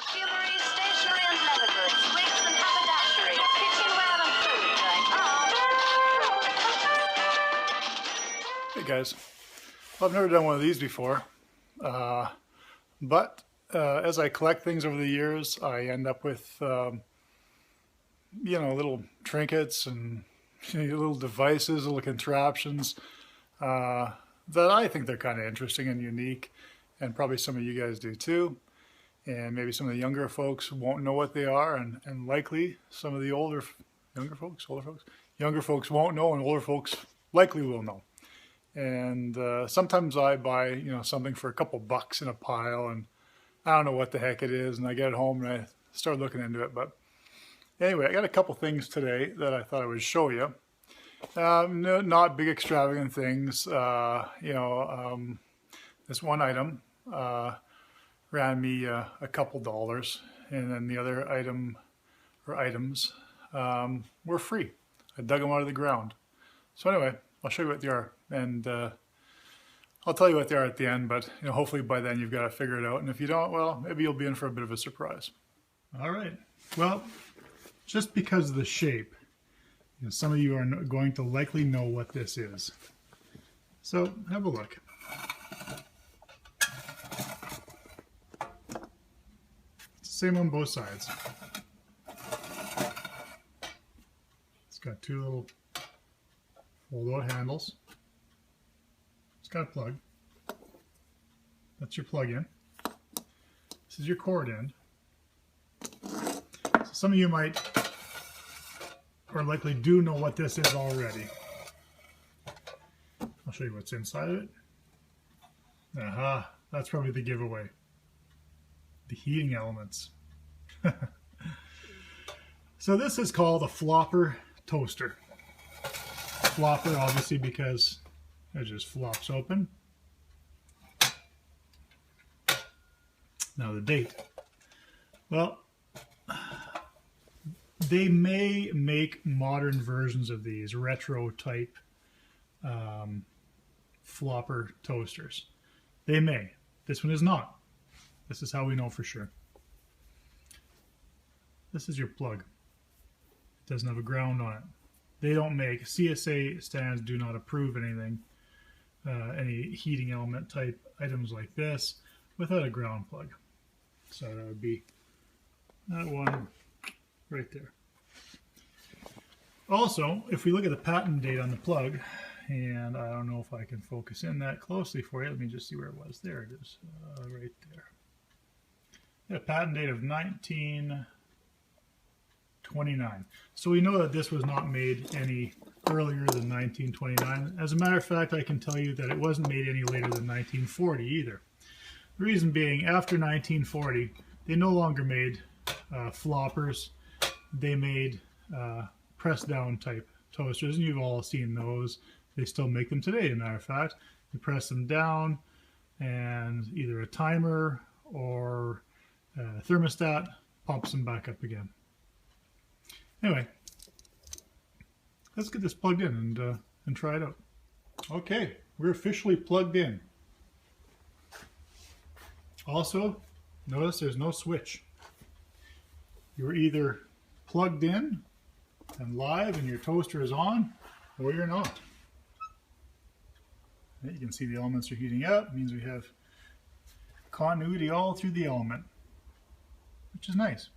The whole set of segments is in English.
perfumery, stationery and leather goods, wigs and haberdashery, kitchenware and food. Hey guys, well, I've never done one of these before, but as I collect things over the years, I end up with little trinkets and little devices, little contraptions that I think they're kind of interesting and unique, and probably some of you guys do too. And maybe some of the younger folks won't know what they are, and likely some of the younger folks won't know, and older folks likely will know. And sometimes I buy, something for a couple bucks in a pile, and I don't know what the heck it is, and I get it home and I start looking into it. But anyway, I got a couple things today that I thought I would show you. No, not big extravagant things. This one item ran me a couple dollars, and then the other items were free. I dug them out of the ground. So anyway, I'll show you what they are, and I'll tell you what they are at the end, but hopefully by then you've got to figure it out, and if you don't, well, maybe you'll be in for a bit of a surprise. All right, well, just because of the shape, some of you are going to likely know what this is. So have a look. It's the same on both sides. It's got two little fold-out handles. It's got a plug. That's your plug-in. This is your cord end. So some of you might, or likely do, know what this is already. I'll show you what's inside of it. Aha, that's probably the giveaway. The heating elements. So this is called a flopper toaster. Flopper, obviously, because it just flops open. Now the date. Well, they may make modern versions of these retro type flopper toasters. They may. This one is not. This is how we know for sure. This is your plug. It doesn't have a ground on it. They don't make, CSA standards do not approve anything, any heating element type items like this without a ground plug. So that would be that one right there. Also, if we look at the patent date on the plug, and I don't know if I can focus in that closely for you. Let me just see where it was. There it is, right there. Yeah, patent date of 1929. So we know that this was not made any earlier than 1929. As a matter of fact, I can tell you that it wasn't made any later than 1940 either. The reason being, after 1940, they no longer made floppers. They made press-down type toasters, and you've all seen those. They still make them today, as a matter of fact. You press them down, and either a timer or a thermostat pumps them back up again. Anyway, let's get this plugged in and try it out. Okay, we're officially plugged in. Also, notice there's no switch. You're either plugged in and live and your toaster is on, or you're not. You can see the elements are heating up. It means we have continuity all through the element, which is nice.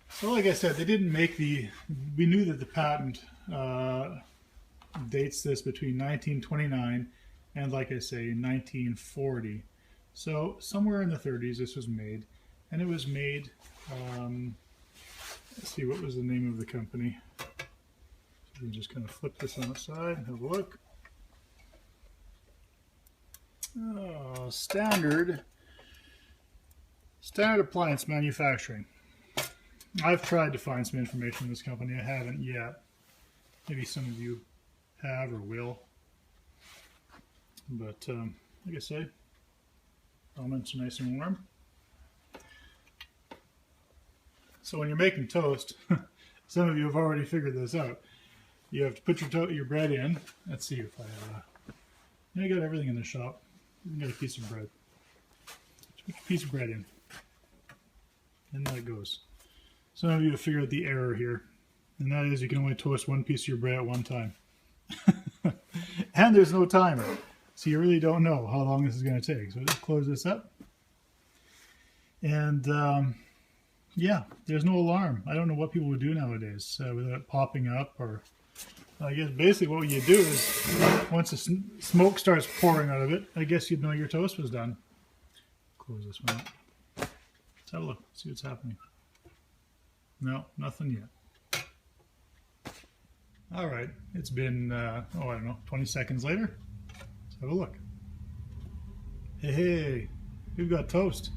So like I said, they didn't make we knew that the patent dates this between 1929 and, like I say, 1940. So somewhere in the 30s this was made, and it was made, let's see, what was the name of the company? So we can just kind of flip this on the side and have a look. Oh, Standard Appliance Manufacturing. I've tried to find some information on this company. I haven't yet. Maybe some of you have or will. But like I say, elements are nice and warm. So when you're making toast, some of you have already figured this out. You have to put your bread in. Let's see if I got everything in the shop. You got a piece of bread. Just put your piece of bread in. And that goes. Some of you have figured out the error here, and that is you can only toast one piece of your bread at one time. And there's no timer, so you really don't know how long this is going to take. So just close this up. And yeah, there's no alarm. I don't know what people would do nowadays without it popping up, or I guess basically what you do is once the smoke starts pouring out of it, I guess you'd know your toast was done. Close this one up. Let's have a look, see what's happening. No, nothing yet. All right, it's been, I don't know, 20 seconds later. Let's have a look. Hey, we've got toast.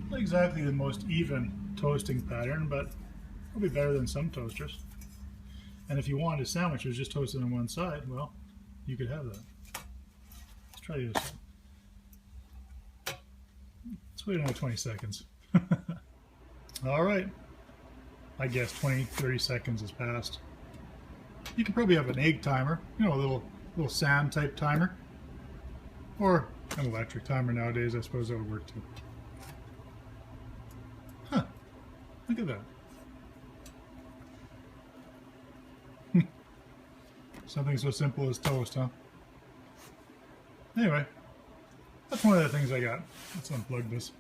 Not exactly the most even toasting pattern, but probably better than some toasters. And if you wanted a sandwich that was just toasted on one side, well, you could have that. Let's try this. Let's wait another 20 seconds. All right. I guess 20, 30 seconds has passed. You could probably have an egg timer, you know, a little SAM type timer. Or an electric timer nowadays, I suppose that would work too. Huh. Look at that. Something so simple as toast, huh? Anyway, that's one of the things I got. Let's unplug this.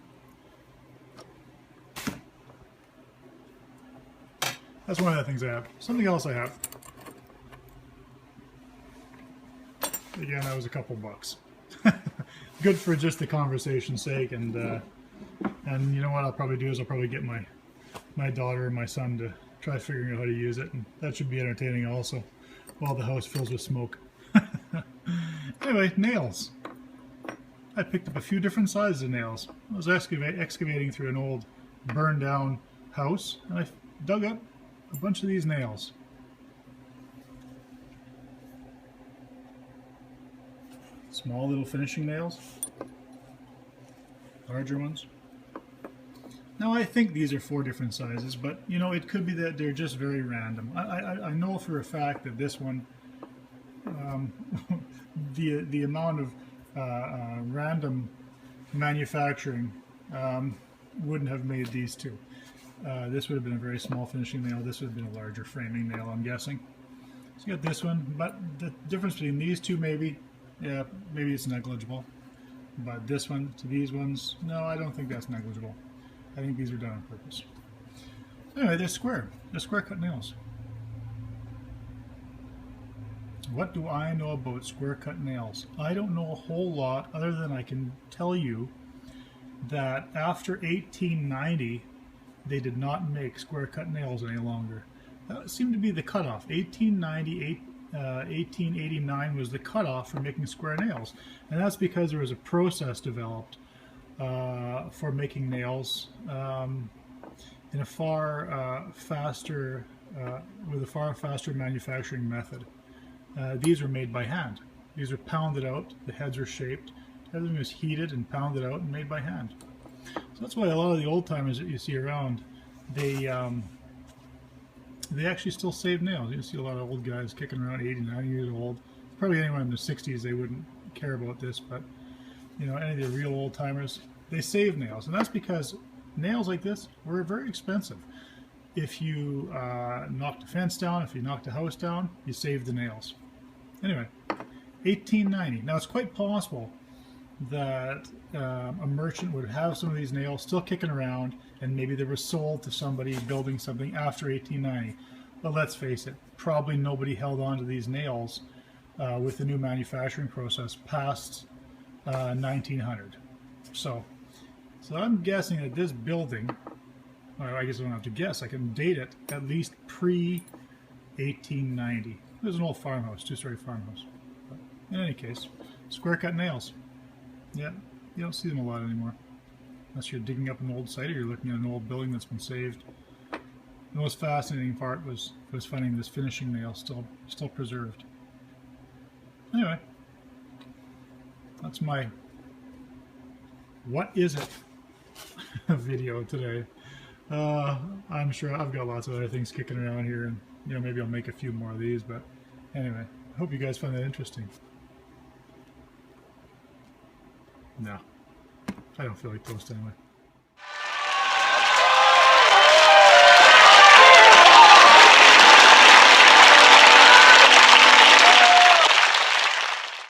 That's one of the things I have. Something else I have. Again, that was a couple bucks. Good for just the conversation's sake, and you know what I'll probably do is I'll probably get my daughter and my son to try figuring out how to use it, and that should be entertaining also, while the house fills with smoke. Anyway, nails. I picked up a few different sizes of nails. I was excavating through an old burned down house, and I dug up a bunch of these nails. Small little finishing nails. Larger ones. Now I think these are 4 different sizes, but you know, it could be that they're just very random. I know for a fact that this one, the amount of random manufacturing wouldn't have made these two. This would have been a very small finishing nail. This would have been a larger framing nail, I'm guessing. So you got this one, but the difference between these two, maybe it's negligible. But this one to these ones, no, I don't think that's negligible. I think these are done on purpose. Anyway, they're square. They're square cut nails. What do I know about square cut nails? I don't know a whole lot, other than I can tell you that after 1890, they did not make square cut nails any longer. That seemed to be the cutoff. 1890, 1889 was the cutoff for making square nails. And that's because there was a process developed for making nails in a far faster, with a far faster manufacturing method. These were made by hand. These were pounded out, the heads were shaped, everything was heated and pounded out and made by hand. So that's why a lot of the old timers that you see around, they actually still save nails. You see a lot of old guys kicking around 80, 90 years old. Probably anyone in their 60s, they wouldn't care about this, but you know, any of the real old timers, they save nails. And that's because nails like this were very expensive. If you knocked a fence down, if you knocked a house down, you saved the nails. Anyway, 1890. Now it's quite possible that a merchant would have some of these nails still kicking around, and maybe they were sold to somebody building something after 1890. But let's face it, probably nobody held on to these nails with the new manufacturing process past 1900. So I'm guessing that this building, or I guess I don't have to guess, I can date it at least pre-1890. There's an old farmhouse, 2-story farmhouse. But in any case, square cut nails. Yeah, you don't see them a lot anymore. Unless you're digging up an old site or you're looking at an old building that's been saved. The most fascinating part was finding this finishing nail still preserved. Anyway, that's my what is it video today. I'm sure I've got lots of other things kicking around here, and you know, maybe I'll make a few more of these, but anyway, I hope you guys find that interesting. No, I don't feel like toast anyway.